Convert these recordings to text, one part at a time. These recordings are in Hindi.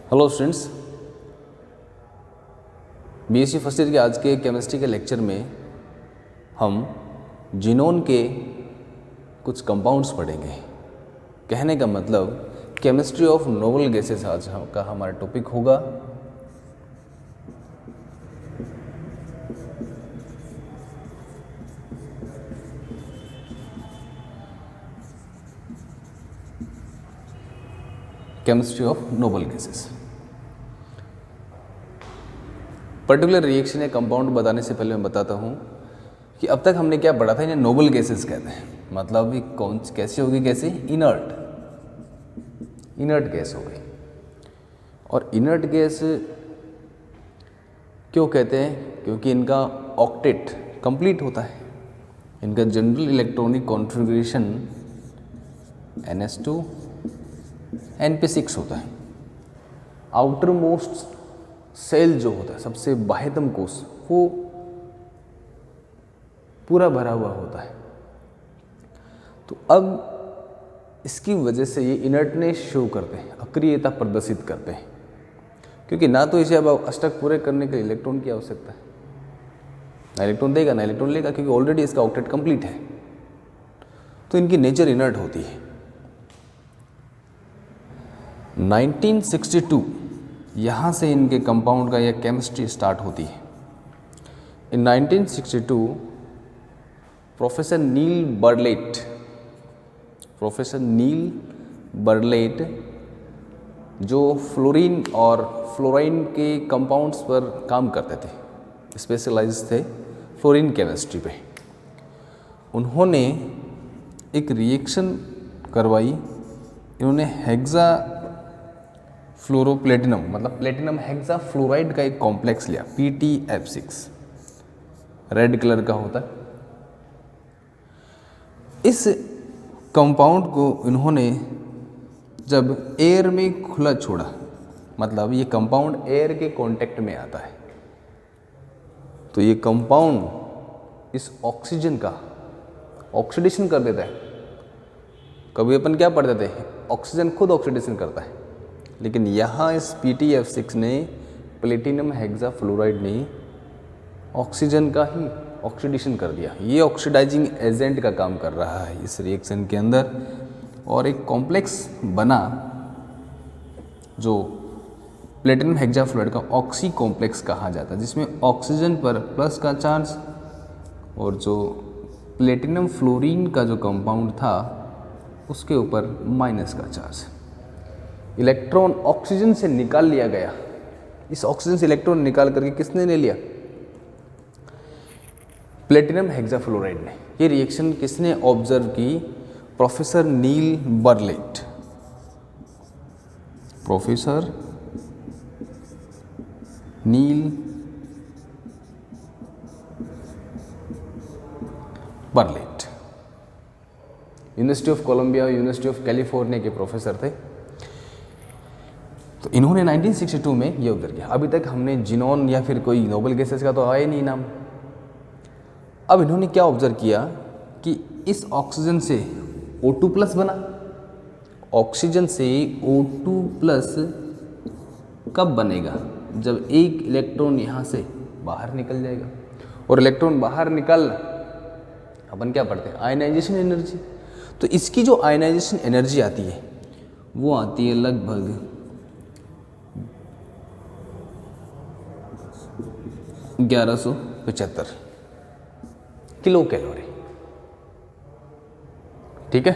Hello students, BSc first year के आज के केमिस्ट्री के लेक्चर में हम जीनोन के कुछ कंपाउंड्स पढ़ेंगे। कहने का मतलब केमिस्ट्री ऑफ नोबल गैसेस आज का हमारा टॉपिक होगा। Chemistry of noble gases. Particular reaction या कंपाउंड बताने से पहले मैं बताता हूँ कि अब तक हमने क्या पढ़ा था, इन्हें नोबल गैसेस कहते हैं। मतलब ये कौन कैसी होगी, कैसे इनर्ट गैस हो गई। और इनर्ट गैस क्यों कहते हैं? क्योंकि इनका ऑक्टेट कंप्लीट होता है। इनका general electronic configuration NH2 NP6 होता है। आउटर मोस्ट सेल जो होता है, सबसे बाह्यतम कोश, वो पूरा भरा हुआ होता है। तो अब इसकी वजह से ये इनर्टनेस शो करते हैं, अक्रियता प्रदर्शित करते हैं, क्योंकि ना तो इसे अब अष्टक पूरे करने के लिए इलेक्ट्रॉन की आवश्यकता है। ना इलेक्ट्रॉन देगा ना इलेक्ट्रॉन लेगा, क्योंकि ऑलरेडी इसका ऑक्टेट कंप्लीट है। तो इनकी नेचर इनर्ट होती है। 1962 यहाँ से इनके कंपाउंड का यह केमिस्ट्री स्टार्ट होती है। इन 1962 प्रोफेसर नील बर्लेट जो फ्लोरीन और फ्लोराइन के कंपाउंड्स पर काम करते थे, स्पेशलाइज थे फ्लोरीन केमिस्ट्री पे, उन्होंने एक रिएक्शन करवाई। इन्होंने हेक्सा फ्लोरोप्लेटिनम, मतलब प्लेटिनम हेक्सा फ्लोराइड का एक कॉम्प्लेक्स लिया, PTF6, रेड कलर का होता है। इस कंपाउंड को इन्होंने जब एयर में खुला छोड़ा, मतलब ये कंपाउंड एयर के कांटेक्ट में आता है, तो ये कंपाउंड इस ऑक्सीजन का ऑक्सीडेशन कर देता है। कभी अपन क्या पढ़ते थे, ऑक्सीजन खुद ऑक्सीडेशन करता है, लेकिन यहाँ इस PTF6 ने, प्लेटिनम हेक्सा फ्लोराइड ने ऑक्सीजन का ही ऑक्सीडेशन कर दिया। ये ऑक्सीडाइजिंग एजेंट का काम कर रहा है इस रिएक्शन के अंदर, और एक कॉम्प्लेक्स बना जो प्लेटिनम हेक्सा फ्लोराइड का ऑक्सी कॉम्प्लेक्स कहा जाता है, जिसमें ऑक्सीजन पर प्लस का चार्ज और जो प्लेटिनम फ्लोरीन का जो कंपाउंड था उसके ऊपर माइनस का चार्ज। इलेक्ट्रॉन ऑक्सीजन से निकाल लिया गया। इस ऑक्सीजन से इलेक्ट्रॉन निकाल करके किसने ले लिया? प्लेटिनम हेक्साफ्लोराइड ने। ये रिएक्शन किसने ऑब्जर्व की? Professor Neil Bartlett. Professor Neil Bartlett university of Columbia, university of California के प्रोफेसर थे। तो इन्होंने 1962 में ये ऑब्जर्व किया। अभी तक हमने जीनोन या फिर कोई नोबल गैसेस का तो आया नहीं नाम। अब इन्होंने क्या ऑब्जर्व किया कि इस ऑक्सीजन से O2+ बना। ऑक्सीजन से O2+ कब बनेगा? जब एक इलेक्ट्रॉन यहाँ से बाहर निकल जाएगा। और इलेक्ट्रॉन बाहर निकल, अपन क्या पढ़ते हैं, आयनाइजेशन एनर्जी। तो इसकी जो आयनाइजेशन एनर्जी आती है वो आती है लगभग 1175 किलो कैलोरी। ठीक है,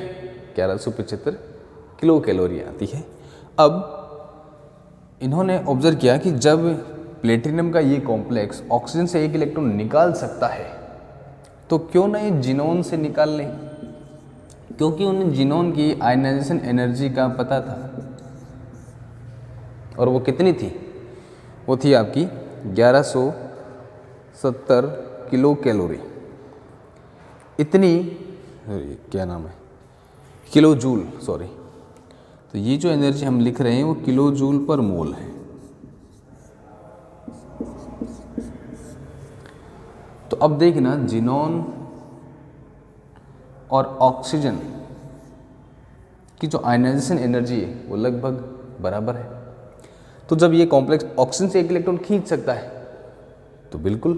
1175 किलो कैलोरी आती है। अब इन्होंने ऑब्जर्व किया कि जब प्लेटिनम का ये कॉम्प्लेक्स ऑक्सीजन से एक इलेक्ट्रॉन निकाल सकता है, तो क्यों ना ये जीनोन से निकाल लें, क्योंकि उन्हें जीनोन की आयनाइजेशन एनर्जी का पता था। और वो कितनी थी? वो थी आपकी 1170 किलो कैलोरी। इतनी, क्या नाम है, किलो जूल, सॉरी। तो ये जो एनर्जी हम लिख रहे हैं वो किलो जूल पर मोल है। तो अब देखना, जीनोन और ऑक्सीजन की जो आयनाइजेशन एनर्जी है वो लगभग बराबर है। तो तो जब ये कॉम्प्लेक्स ऑक्सीजन से एक इलेक्ट्रॉन खींच सकता है तो बिल्कुल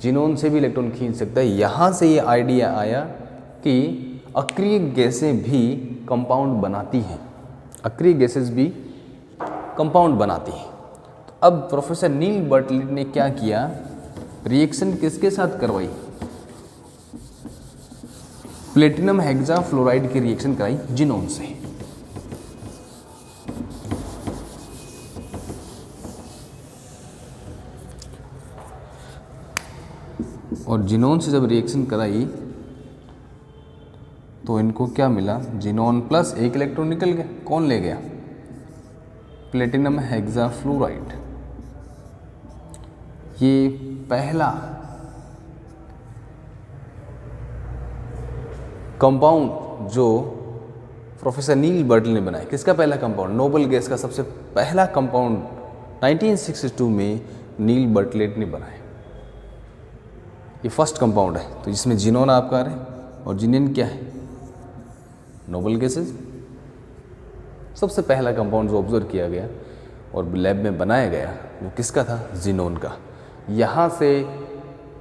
जिनोन से भी इलेक्ट्रॉन खींच सकता है। यहाँ से ये आइडिया आया कि अक्रिय गैसें भी कंपाउंड बनाती हैं, अक्रिय गैसेस भी कंपाउंड बनाती हैं। तो अब प्रोफेसर नील बर्टलेट ने क्या किया, रिएक्शन किसके साथ करवाई, प्लेटिनम हेक्साफ्लोराइड की रिएक्शन कराई जिनोन से। और जिनोन से जब रिएक्शन कराई तो इनको क्या मिला, जिनोन प्लस एक इलेक्ट्रॉन निकल गया, कौन ले गया, प्लेटिनम हेक्साफ्लोराइड। ये पहला कंपाउंड जो प्रोफेसर नील बर्टल ने बनाया। किसका पहला कंपाउंड, नोबल गैस का सबसे पहला कंपाउंड 1962 में नील बर्टलेट ने बनाया। ये फर्स्ट कंपाउंड है, तो जिसमें जिनोन आपका है और जिनिन क्या है, नोबल गैसेस। सबसे पहला कंपाउंड जो ऑब्जर्व किया गया और लैब में बनाया गया वो किसका था, जिनोन का। यहाँ से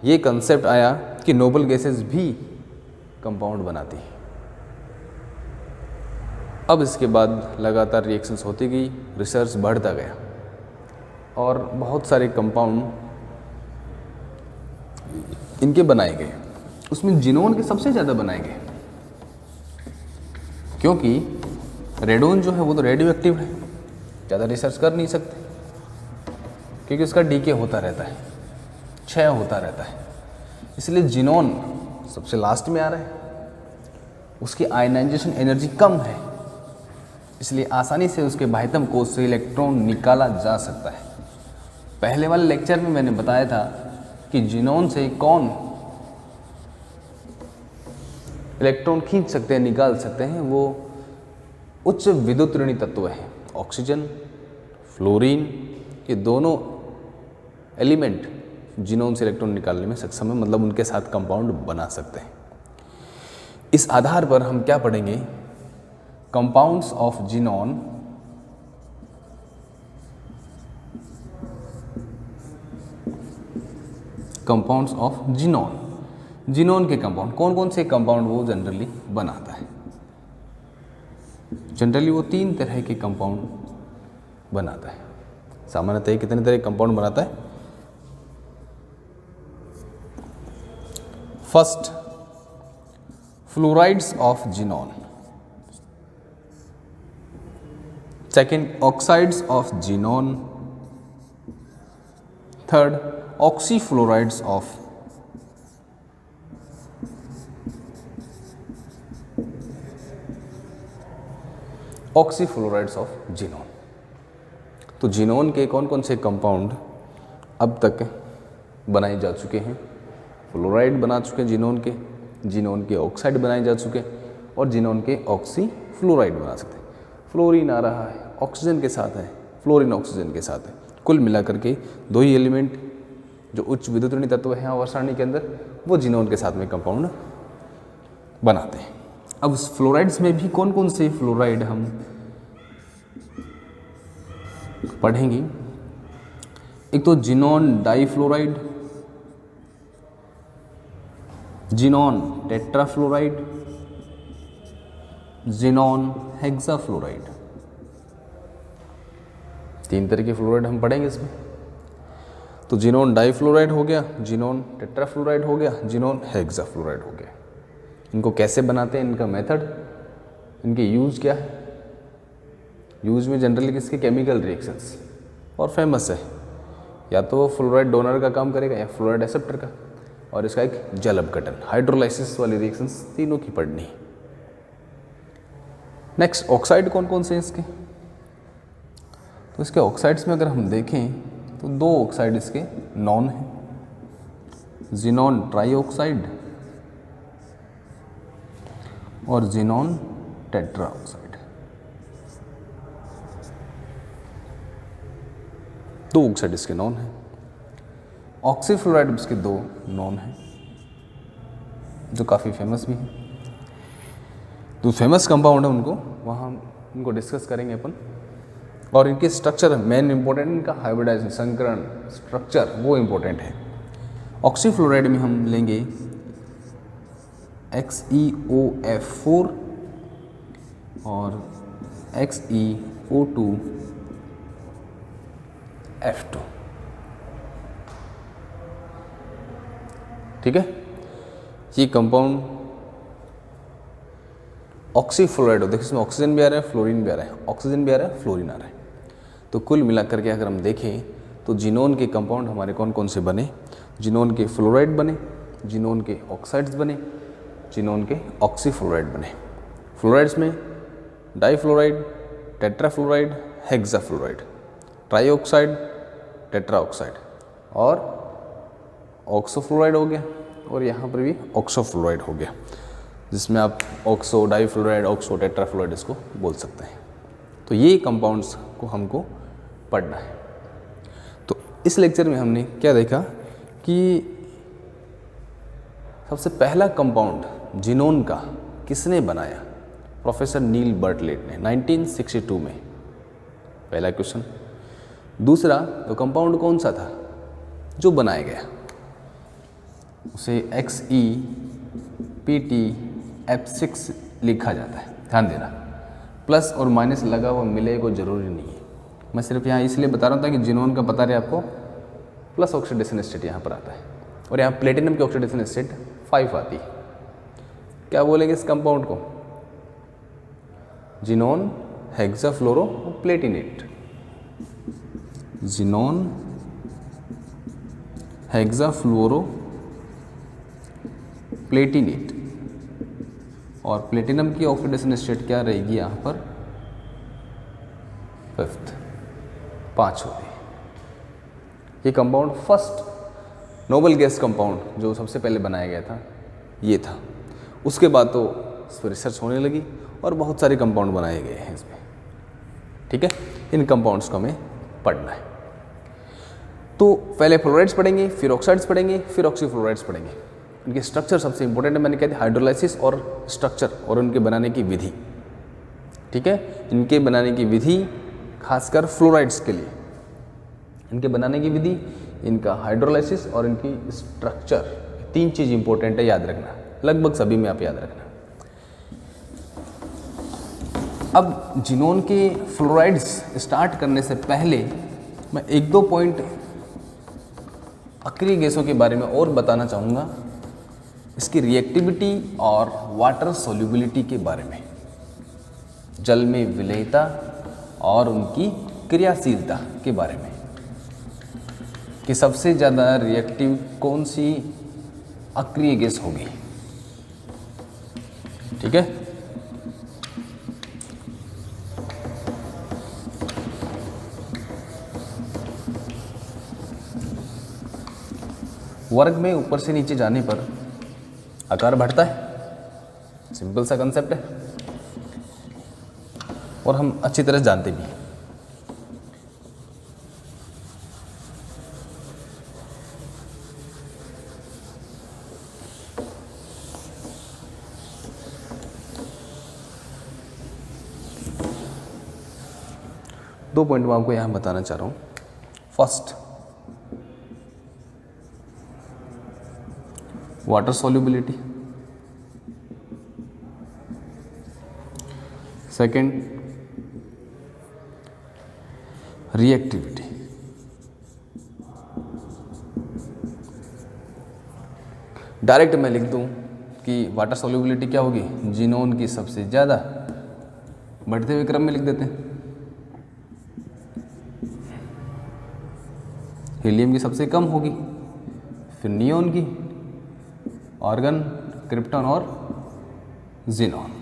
ये कंसेप्ट आया कि नोबल गैसेस भी कंपाउंड बनाती हैं। अब इसके बाद लगातार रिएक्शंस होती गई, रिसर्च बढ़ता गया और बहुत सारे कंपाउंड इनके बनाए गए। उसमें जिनोन के सबसे ज़्यादा बनाए गए क्योंकि रेडोन जो है वो तो रेडियो एक्टिव है, ज़्यादा रिसर्च कर नहीं सकते क्योंकि उसका डीके होता रहता है, क्षय होता रहता है। इसलिए जिनोन सबसे लास्ट में आ रहा है, उसकी आयनाइजेशन एनर्जी कम है, इसलिए आसानी से उसके बाह्यतम कोश से इलेक्ट्रॉन निकाला जा सकता है। पहले वाले लेक्चर में मैंने बताया था कि जिनोन से कौन इलेक्ट्रॉन खींच सकते हैं, निकाल सकते हैं, वो उच्च विद्युत ऋणी तत्व हैं। ऑक्सीजन, फ्लोरीन, ये दोनों एलिमेंट जिनोन से इलेक्ट्रॉन निकालने में सक्षम है, मतलब उनके साथ कंपाउंड बना सकते हैं। इस आधार पर हम क्या पढ़ेंगे, compounds of xenon, compounds of xenon, xenon के कंपाउंड कौन कौन से कंपाउंड वो जनरली बनाता है। जनरली वो 3 तरह के कंपाउंड बनाता है। सामान्यतः कितने तरह के कंपाउंड बनाता है, first fluorides of xenon, second oxides of xenon, third oxyfluorides of xenon. तो जिनोन के कौन कौन से कंपाउंड अब तक बनाए जा चुके हैं, फ्लोराइड बना चुके हैं जिनोन के ऑक्साइड बनाए जा चुके हैं और जिनोन के ऑक्सीफ्लोराइड बना सकते हैं। फ्लोरीन आ रहा है, ऑक्सीजन के साथ है, फ्लोरीन ऑक्सीजन के साथ है। कुल मिलाकर के 2 ही एलिमेंट जो उच्च विद्युत ऋणी तत्व हैं आवर्त सारणी के अंदर, वो जिनोन के साथ में कंपाउंड बनाते हैं। अब फ्लोराइड्स में भी कौन कौन से फ्लोराइड हम पढ़ेंगे। एक तो xenon difluoride, xenon tetrafluoride, xenon hexafluoride. 3 तरह के फ्लोराइड हम पढ़ेंगे इसमें। तो जिनोन डाइफ्लोराइड हो गया, जिनोन टेट्राफ्लोराइड हो गया, जिनोन हेक्साफ्लोराइड हो गया। इनको कैसे बनाते हैं, इनका मेथड, इनके यूज क्या है। यूज में जनरली किसके, केमिकल रिएक्शंस, और फेमस है या तो फ्लोराइड डोनर का काम करेगा या फ्लोराइड एक्सेप्टर का, और इसका एक जल अपघटन, हाइड्रोलाइसिस वाली रिएक्शंस तीनों की पढ़नी। नेक्स्ट ऑक्साइड कौन कौन से हैं इसके। तो इसके ऑक्साइड्स में अगर हम देखें तो 2 ऑक्साइड इसके नॉन हैं, जिनोन ट्राईऑक्साइड और जिनोन टेट्राऑक्साइड। 2 ऑक्साइड इसके नॉन हैं। ऑक्सीफ्लोराइड इसके 2 नॉन हैं जो काफ़ी फेमस भी हैं। तो फेमस कंपाउंड है उनको, वहाँ उनको डिस्कस करेंगे अपन। और इनके स्ट्रक्चर मेन इंपॉर्टेंट, इनका हाइब्रिडाइजेशन संकरण स्ट्रक्चर वो इंपॉर्टेंट है। ऑक्सीफ्लोराइड में हम लेंगे XeOF4 और XeO2F2, ठीक है। ये कंपाउंड ऑक्सीफ्लोराइड, देखिए इसमें ऑक्सीजन भी आ रहा है, फ्लोरीन भी आ रहा है, ऑक्सीजन भी आ रहा है, फ्लोरीन आ रहा है। तो कुल मिलाकर के अगर हम देखें तो जिनोन के कंपाउंड हमारे कौन कौन से बने, जिनोन के फ्लोराइड बने, जिनोन के ऑक्साइड्स बने, जिनोन के ऑक्सीफ्लोराइड बने। फ्लोराइड्स में difluoride, tetrafluoride, hexafluoride, trioxide, tetroxide और ऑक्सोफ्लोराइड हो गया, और यहाँ पर भी ऑक्सोफ्लोराइड हो गया, जिसमें आप ऑक्सो डाईफ्लोराइड, ऑक्सो टेट्राफ्लोराइड इसको बोल सकते हैं। तो ये कंपाउंड्स को हमको पढ़ना है। तो इस लेक्चर में हमने क्या देखा कि सबसे पहला कंपाउंड जिनोन का किसने बनाया, प्रोफेसर नील बर्टलेट ने 1962 में, पहला क्वेश्चन। दूसरा, तो कंपाउंड कौन सा था जो बनाया गया, उसे XePtF6 लिखा जाता है, ध्यान देना। प्लस और माइनस लगा हुआ मिले को जरूरी नहीं है, मैं सिर्फ यहाँ इसलिए बता रहा हूँ ताकि जिनोन का पता रहे आपको। प्लस ऑक्सीडेशन स्टेट यहाँ पर आता है, और यहाँ प्लेटिनम की ऑक्सीडेशन स्टेट 5 आती है। क्या बोलेंगे इस कंपाउंड को, जिनोन हेक्साफ्लोरो प्लेटिनेट, जिनोन हेक्साफ्लोरो प्लेटिनेट। और प्लेटिनम की ऑक्सीडेशन स्टेट क्या रहेगी यहाँ पर, 5th, 5 होगी। ये compound first noble gas compound जो सबसे पहले बनाया गया था ये था। उसके बाद तो इस पर रिसर्च होने लगी और बहुत सारे कंपाउंड बनाए गए हैं इसमें, ठीक है। इन कंपाउंड्स को हमें पढ़ना है। तो पहले फ्लोराइड्स पढ़ेंगे, फिर ऑक्साइड्स पढ़ेंगे, फिर ऑक्सीफ्लोराइड्स पढ़ेंगे। इनके स्ट्रक्चर सबसे इंपॉर्टेंट है, मैंने कहा था हाइड्रोलाइसिस और स्ट्रक्चर और उनके बनाने की विधि, ठीक है। इनके बनाने की विधि खासकर फ्लोराइड्स के लिए, इनके बनाने की विधि, इनका हाइड्रोलाइसिस और इनकी स्ट्रक्चर, 3 चीज़ इंपॉर्टेंट है, याद रखना। लगभग सभी में आप याद रखना। अब जिनोन के फ्लोराइड्स स्टार्ट करने से पहले मैं 1-2 पॉइंट अक्रिय गैसों के बारे में और बताना चाहूँगा, इसकी रिएक्टिविटी और वाटर सोल्यूबिलिटी के बारे में, जल में विलेयता और उनकी क्रियाशीलता के बारे में, कि सबसे ज़्यादा रिएक्टिव कौन सी अक्रिय गैस होगी, ठीक है। वर्ग में ऊपर से नीचे जाने पर आकार बढ़ता है, सिंपल सा कंसेप्ट है और हम अच्छी तरह जानते भी हैं। दो पॉइंट मैं आपको यहां बताना चाह रहा हूं। First, water solubility, second reactivity. Direct मैं लिख दूं कि वाटर सॉल्युबिलिटी क्या होगी, जिनोन की सबसे ज़्यादा, बढ़ते हुए क्रम में लिख देते हैं। हीलियम की सबसे कम होगी, फिर नियोन की, आर्गन, क्रिप्टॉन और जिनोन।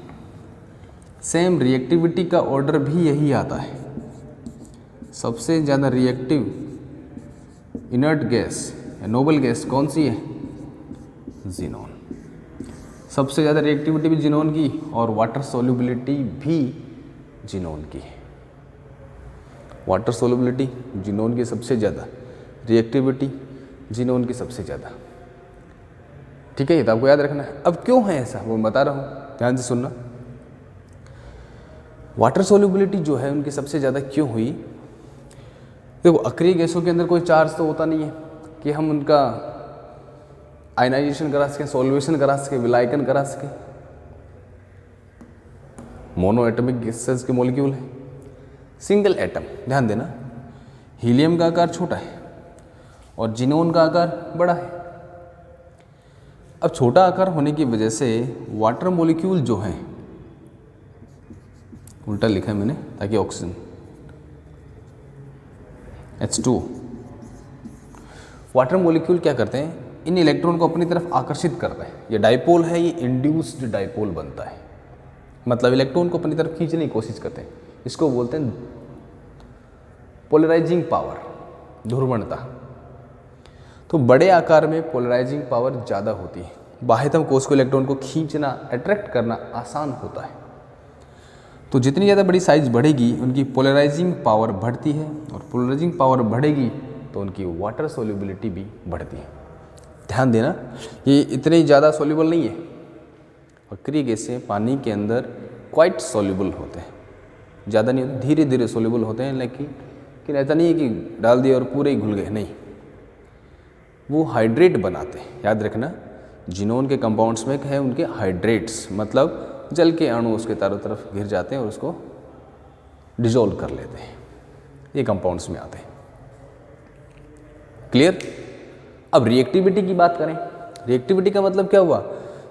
सेम रिएक्टिविटी का ऑर्डर भी यही आता है। सबसे ज़्यादा रिएक्टिव इनर्ट गैस या नोबल गैस कौन सी है, जिनोन। सबसे ज़्यादा रिएक्टिविटी भी जिनोन की और वाटर सोल्युबिलिटी भी जिनोन की है। वाटर सोल्युबिलिटी जिनोन की सबसे ज़्यादा, रिएक्टिविटी जिनोन की सबसे ज़्यादा, ठीक है। ये तो आपको याद रखना है। अब क्यों है ऐसा वो मैं बता रहा हूँ, ध्यान से सुनना। वाटर सोल्यूबिलिटी जो है उनकी सबसे ज़्यादा क्यों हुई? देखो, अक्रिय गैसों के अंदर कोई चार्ज तो होता नहीं है कि हम उनका आयनाइजेशन करा सकें, सॉल्वेशन करा सकें, विलायकन करा सकें। मोनो एटॉमिक गैसेस के मॉलिक्यूल है, सिंगल एटम। ध्यान देना, हीलियम का आकार छोटा है और जिनोन का आकार बड़ा है। अब छोटा आकार होने की वजह से वाटर मॉलिक्यूल जो हैं, उल्टा लिखा है मैंने ताकि ऑक्सीजन H2, वाटर मॉलिक्यूल क्या करते हैं, इन इलेक्ट्रॉन को अपनी तरफ आकर्षित करते हैं। ये डाइपोल है, ये इंड्यूस्ड डाइपोल बनता है, मतलब इलेक्ट्रॉन को अपनी तरफ खींचने की कोशिश करते हैं। इसको बोलते हैं पोलराइजिंग पावर, ध्रुवणता। तो बड़े आकार में पोलराइजिंग पावर ज़्यादा होती है, बाह्यतम कोश को इलेक्ट्रॉन को खींचना, अट्रैक्ट करना आसान होता है। तो जितनी ज़्यादा बड़ी साइज बढ़ेगी उनकी पोलराइजिंग पावर बढ़ती है, और पोलराइजिंग पावर बढ़ेगी तो उनकी वाटर सोल्यूबिलिटी भी बढ़ती है। ध्यान देना, ये इतने ज़्यादा सोल्यूबल नहीं है। अक्रिय गैसें पानी के अंदर क्वाइट सोल्यूबल होते हैं, ज़्यादा नहीं होते, धीरे धीरे सोल्यूबल होते हैं। लेकिन ऐसा नहीं है कि डाल दिया और पूरे ही घुल गए, नहीं, वो हाइड्रेट बनाते हैं। याद रखना, जिनोन के कंपाउंड्स में है उनके हाइड्रेट्स, मतलब जल के अणु उसके चारों तरफ घिर जाते हैं और उसको डिजोल्व कर लेते हैं, ये कंपाउंड्स में आते हैं। क्लियर? अब रिएक्टिविटी की बात करें। रिएक्टिविटी का मतलब क्या हुआ,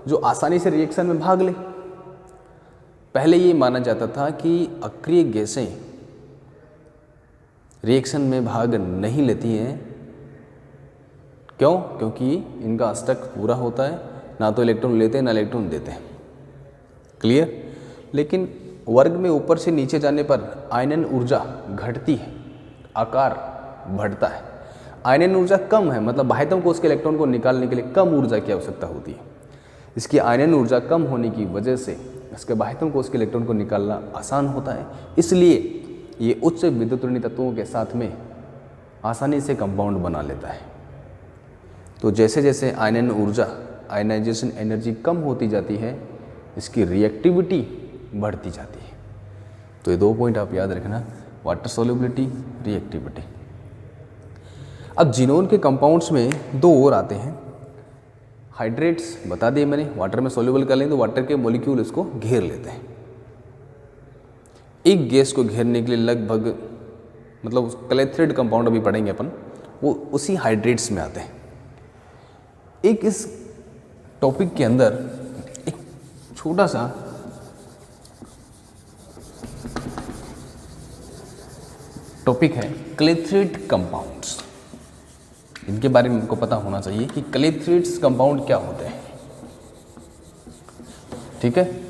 जो आसानी से रिएक्शन में भाग ले। पहले ये माना जाता था कि अक्रिय गैसें रिएक्शन में भाग नहीं लेती हैं। क्यों? क्योंकि इनका अष्टक पूरा होता है, ना तो इलेक्ट्रॉन लेते हैं ना इलेक्ट्रॉन देते हैं। क्लियर? लेकिन वर्ग में ऊपर से नीचे जाने पर आयनन ऊर्जा घटती है, आकार बढ़ता है। आयनन ऊर्जा कम है, मतलब बाह्यतम कोश के इलेक्ट्रॉन को निकालने के लिए कम ऊर्जा की आवश्यकता होती है। इसकी आयनन ऊर्जा कम होने की वजह से इसके बाह्यतम कोश के इलेक्ट्रॉन को निकालना आसान होता है। इसलिए ये उच्च विद्युतऋणी तत्वों के साथ में आसानी से कंपाउंड बना लेता है। तो जैसे जैसे आयनन ऊर्जा, आयनाइजेशन एनर्जी कम होती जाती है, इसकी रिएक्टिविटी बढ़ती जाती है। तो ये 2 पॉइंट आप याद रखना, वाटर सोल्यूबिलिटी, रिएक्टिविटी। अब जिनोन के कंपाउंड्स में 2 और आते हैं। हाइड्रेट्स बता दिए मैंने, वाटर में सोल्यूबल कर लें तो वाटर के मॉलिक्यूल इसको घेर लेते हैं। एक गैस को घेरने के लिए लगभग, मतलब क्लेथ्रिड कंपाउंड अभी पढ़ेंगे अपन, वो उसी हाइड्रेट्स में आते हैं। एक इस टॉपिक के अंदर एक छोटा सा टॉपिक है क्लेथ्रिड कंपाउंड्स। इनके बारे में हमको पता होना चाहिए कि क्लेथ्रिड्स कंपाउंड क्या होते हैं। ठीक है?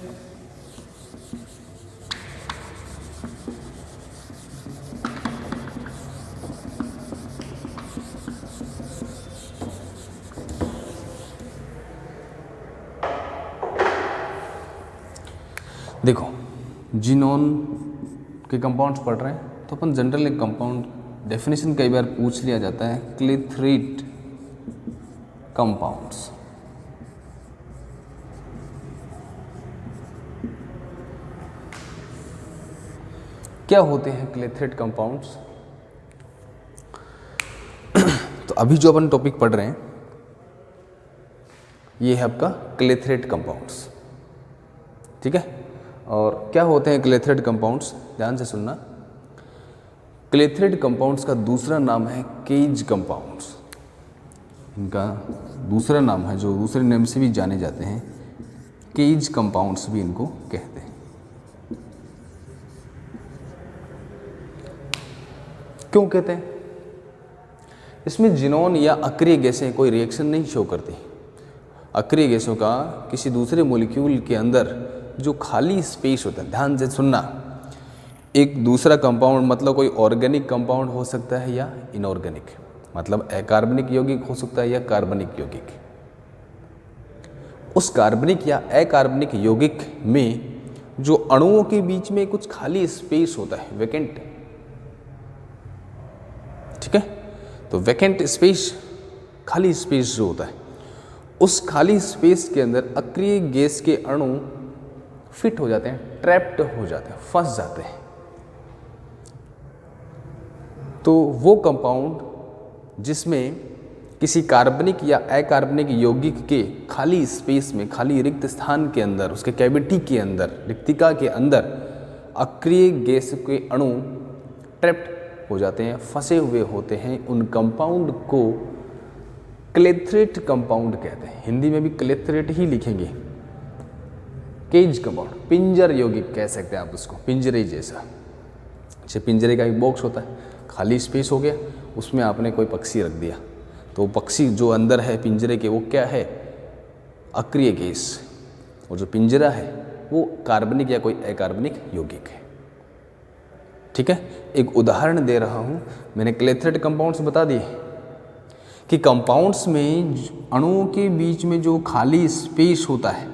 देखो, जिनोन के कंपाउंड्स पढ़ रहे हैं तो अपन जनरल एक कंपाउंड डेफिनेशन कई बार पूछ लिया जाता है, क्लेथ्रिड कंपाउंड्स। क्या होते हैं क्लेथ्रिड कंपाउंड्स? तो अभी जो अपन टॉपिक पढ़ रहे हैं ये है आपका क्लेथ्रिड कंपाउंड्स। ठीक है? और क्या होते हैं क्लेथ्रिड कंपाउंड्स? ध्यान से सुनना। क्लेथ्रिड कंपाउंड्स का दूसरा नाम है केज कंपाउंड्स। इनका दूसरा नाम है, जो दूसरे नेम से भी जाने जाते हैं, केज कंपाउंड्स भी इनको कहते हैं। क्यों कहते हैं? इसमें जिनोन या अक्रिय गैसें कोई रिएक्शन नहीं शो करती। अक्रिय गैसों का किसी दूसरे मॉलिक्यूल के अंदर जो खाली स्पेस होता है, ध्यान से सुनना, एक दूसरा कंपाउंड मतलब कोई ऑर्गेनिक कंपाउंड हो सकता है या इनऑर्गेनिक, मतलब अकार्बनिक यौगिक हो सकता है या कार्बनिक यौगिक। उस कार्बनिक या अकार्बनिक यौगिक में जो अणुओं के बीच में कुछ खाली स्पेस होता है, वैकेंट। ठीक है? तो वैकेंट स्पेस, खाली स्पेस जो होता है, उस खाली स्पेस के अंदर अक्रिय गैस के अणु फिट हो जाते हैं, ट्रैप्ड हो जाते हैं, फंस जाते हैं। तो वो कंपाउंड जिसमें किसी कार्बनिक या अकार्बनिक यौगिक के खाली स्पेस में, खाली रिक्त स्थान के अंदर, उसके कैविटी के अंदर, रिक्तिका के अंदर अक्रिय गैस के अणु ट्रैप्ड हो जाते हैं, फंसे हुए होते हैं, उन कंपाउंड को क्लेथरेट कंपाउंड कहते हैं। हिंदी में भी क्लेथरेट ही लिखेंगे। केज कंपाउंड, पिंजर यौगिक कह सकते हैं आप उसको, पिंजरे जैसा। जैसे पिंजरे का एक बॉक्स होता है, खाली स्पेस हो गया, उसमें आपने कोई पक्षी रख दिया, तो पक्षी जो अंदर है पिंजरे के, वो क्या है? अक्रिय गैस। और जो पिंजरा है वो कार्बनिक या कोई अकार्बनिक यौगिक है। ठीक है, एक उदाहरण दे रहा हूँ। मैंने क्लेथरेट कंपाउंड्स बता दिए कि कंपाउंड्स में अणुओं के बीच में जो खाली स्पेस होता है,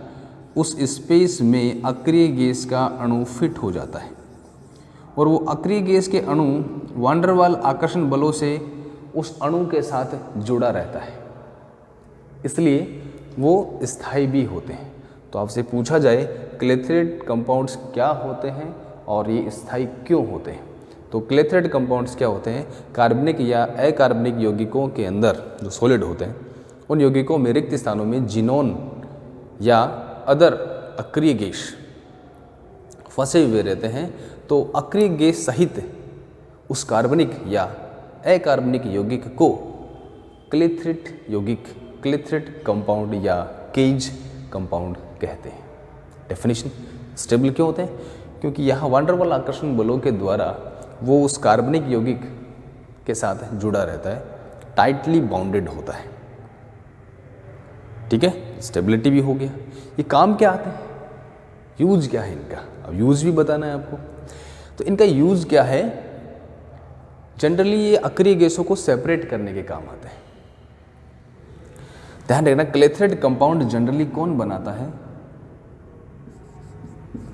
उस स्पेस में अक्रिय गैस का अणु फिट हो जाता है, और वो अक्रिय गैस के अणु वान डेर वाल आकर्षण बलों से उस अणु के साथ जुड़ा रहता है, इसलिए वो स्थायी भी होते हैं। तो आपसे पूछा जाए क्लेथरेट कंपाउंड्स क्या होते हैं और ये स्थायी क्यों होते हैं, तो क्लेथरेट कंपाउंड्स क्या होते हैं? कार्बनिक या अकार्बनिक यौगिकों के अंदर जो सॉलिड होते हैं, उन यौगिकों में रिक्त स्थानों में जिनोन या अदर अक्रिय गैस फंसे हुए रहते हैं। तो अक्रिय गैस सहित उस कार्बनिक या अकार्बनिक यौगिक को क्लेथरेट यौगिक, क्लेथरेट कंपाउंड या केज कंपाउंड कहते हैं। डेफिनेशन, स्टेबल क्यों होते हैं? क्योंकि यहाँ वान डेर वाल आकर्षण बलों के द्वारा वो उस कार्बनिक यौगिक के साथ जुड़ा रहता है, टाइटली बाउंडेड होता है। ठीक है, स्टेबिलिटी भी हो गया। ये काम क्या आते हैं? यूज क्या है इनका? अब यूज भी बताना है आपको। तो इनका यूज क्या है? जनरली ये अक्रिय गैसों को सेपरेट करने के काम आते हैं। ध्यान रखना, क्लेथरेट कंपाउंड जनरली कौन बनाता है?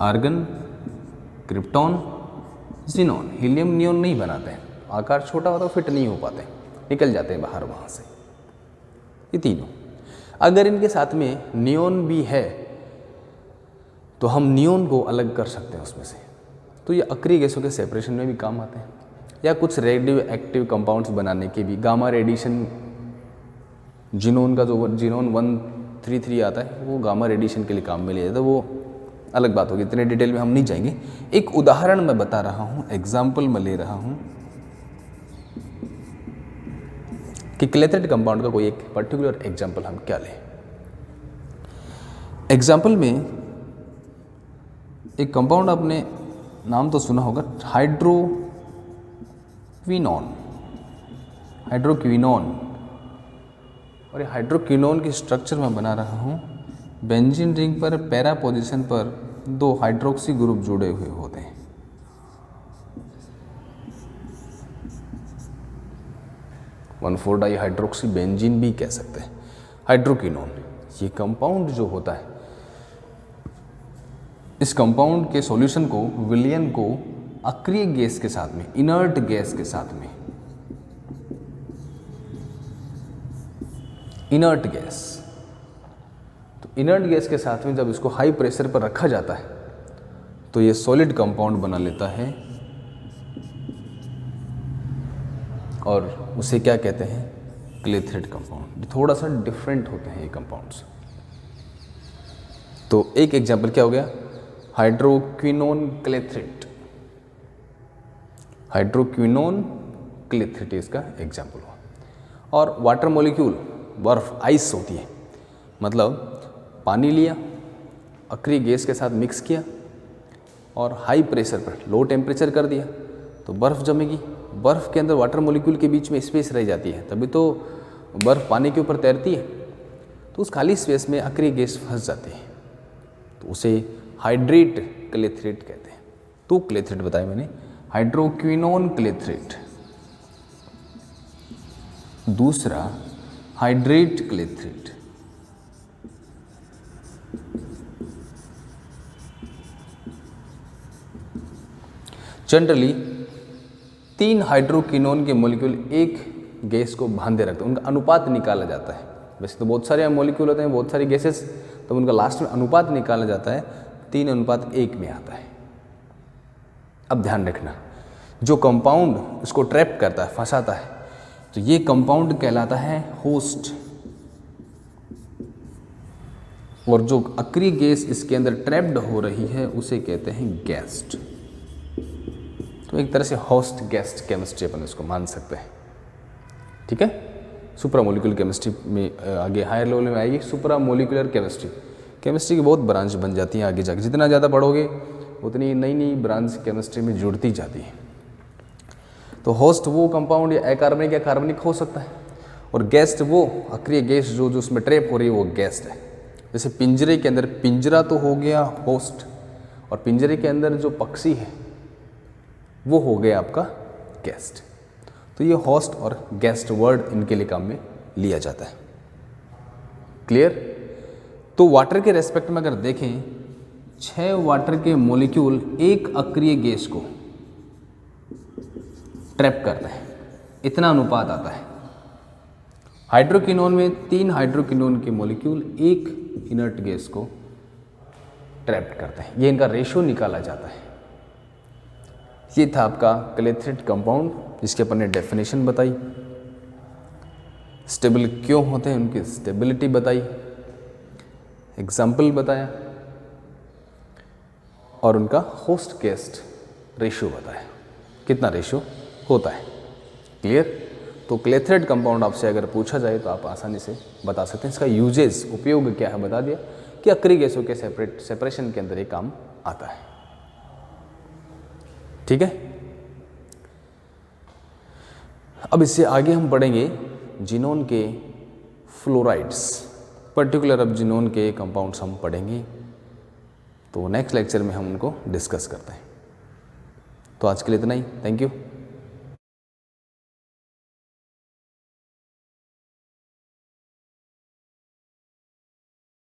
Argon, krypton, xenon. Helium, neon नहीं बनाते हैं। आकार छोटा होता है, फिट नहीं हो पाते, निकल जाते हैं बाहर वहाँ से। ये तीनों, अगर इनके साथ में नियोन भी है तो हम नियोन को अलग कर सकते हैं उसमें से। तो ये अक्रिय गैसों के सेपरेशन में भी काम आते हैं, या कुछ रेडियो एक्टिव कंपाउंड्स बनाने के भी। गामा रेडिएशन, जिनोन का जो जिनोन 133 आता है, वो गामा रेडिएशन के लिए काम में लिया जाता है। वो अलग बात होगी, इतने डिटेल में हम नहीं जाएंगे। एक उदाहरण मैं बता रहा हूँ, एग्जाम्पल मैं ले रहा हूँ कि क्लेथरेट कंपाउंड का कोई एक पर्टिकुलर एग्जाम्पल हम क्या लें। एग्जाम्पल में एक कंपाउंड आपने नाम तो सुना होगा, हाइड्रोक्विनोन। हाइड्रोक्विनोन, और ये हाइड्रोक्विनोन की स्ट्रक्चर मैं बना रहा हूँ। बेंजीन रिंग पर पैरा पोजीशन पर 2 हाइड्रोक्सी ग्रुप जुड़े हुए होते हैं। वन 4-डाई हाइड्रोक्सी बेंजीन भी कह सकते हैं। हाइड्रोक्विनोन, ये कंपाउंड जो होता है, इस कंपाउंड के सॉल्यूशन को, विलयन को अक्रिय गैस के साथ में, इनर्ट गैस के साथ में, इनर्ट गैस, तो इनर्ट गैस के साथ में जब इसको हाई प्रेशर पर रखा जाता है तो ये सॉलिड कंपाउंड बना लेता है, और उसे क्या कहते हैं? Clathrate compound. थोड़ा सा डिफरेंट होते हैं ये कंपाउंड्स। तो एक एग्जांपल क्या हो गया? Hydroquinone clathrate. हाइड्रोक्विनोन क्लेथरेट इसका एग्जांपल हुआ। और वाटर मॉलिक्यूल, बर्फ, आइस होती है, मतलब पानी लिया, अक्रिय गैस के साथ मिक्स किया और हाई प्रेशर पर, लो टेम्परेचर कर दिया, तो बर्फ़ जमेगी। बर्फ़ के अंदर वाटर मॉलिक्यूल के बीच में स्पेस रह जाती है, तभी तो बर्फ़ पानी के ऊपर तैरती है। तो उस खाली स्पेस में अक्रिय गैस फंस जाती है, तो उसे हाइड्रेट क्लेथरेट कहते हैं। तो क्लेथरेट बताया मैंने, हाइड्रोक्विनोन क्लेथरेट। दूसरा हाइड्रेट क्लेथरेट। जनरली 3 हाइड्रोक्विनोन के मॉलिक्यूल एक गैस को बांधे रखते हैं, उनका अनुपात निकाला जाता है। वैसे तो बहुत सारे मॉलिक्यूल होते हैं, बहुत सारी गैसेस, तो उनका लास्ट में अनुपात निकाला जाता है 3:1 में आता है। अब ध्यान रखना, जो कंपाउंड इसको ट्रैप करता है, फंसाता है, तो ये कंपाउंड कहलाता है होस्ट, और जो अक्रिय गैस इसके अंदर ट्रैप्ड हो रही है उसे कहते हैं गेस्ट। तो एक तरह से होस्ट गेस्ट केमिस्ट्री अपन इसको मान सकते हैं। ठीक है, सुप्रामोलिकुलर केमिस्ट्री में आगे हायर लेवल में आएगी सुप्रामोलिकुलर केमिस्ट्री। केमिस्ट्री की बहुत ब्रांच बन जाती हैं आगे जाके, जितना ज़्यादा पढ़ोगे उतनी नई नई ब्रांच केमिस्ट्री में जुड़ती जाती है। तो होस्ट वो कंपाउंड या अकार्बनिक या कार्बनिक हो सकता है, और गेस्ट वो अक्रिय गैस जो उसमें ट्रैप हो रही है वो गेस्ट है। जैसे पिंजरे के अंदर, पिंजरा तो हो गया होस्ट, और पिंजरे के अंदर जो पक्षी है वो हो गया आपका गेस्ट। तो ये होस्ट और गेस्ट वर्ड इनके लिए काम में लिया जाता है। क्लियर? तो वाटर के रेस्पेक्ट में अगर देखें, 6 वाटर के मॉलिक्यूल एक अक्रिय गैस को ट्रैप करते हैं, इतना अनुपात आता है। हाइड्रोकिनोन में 3 हाइड्रोकिनोन के मॉलिक्यूल एक इनर्ट गैस को ट्रैप करते हैं। ये इनका रेशियो निकाला जाता है। ये था आपका क्लेथरेट कंपाउंड, जिसके अपन ने डेफिनेशन बताई, स्टेबल क्यों होते हैं उनकी स्टेबिलिटी बताई, एग्जाम्पल बताया, और उनका होस्ट गेस्ट रेशियो बताया, कितना रेशियो होता है। क्लियर? तो क्लेथरेट कंपाउंड आपसे अगर पूछा जाए तो आप आसानी से बता सकते हैं। इसका यूजेस, उपयोग क्या है बता दिया कि अक्रिय गैसों के सेपरेशन के अंदर ये काम आता है। ठीक है, अब इससे आगे हम पढ़ेंगे जिनोन के फ्लोराइड्स, पर्टिकुलर अब जिनोन के कंपाउंड्स हम पढ़ेंगे। तो नेक्स्ट लेक्चर में हम उनको डिस्कस करते हैं। तो आज के लिए इतना ही। Thank you.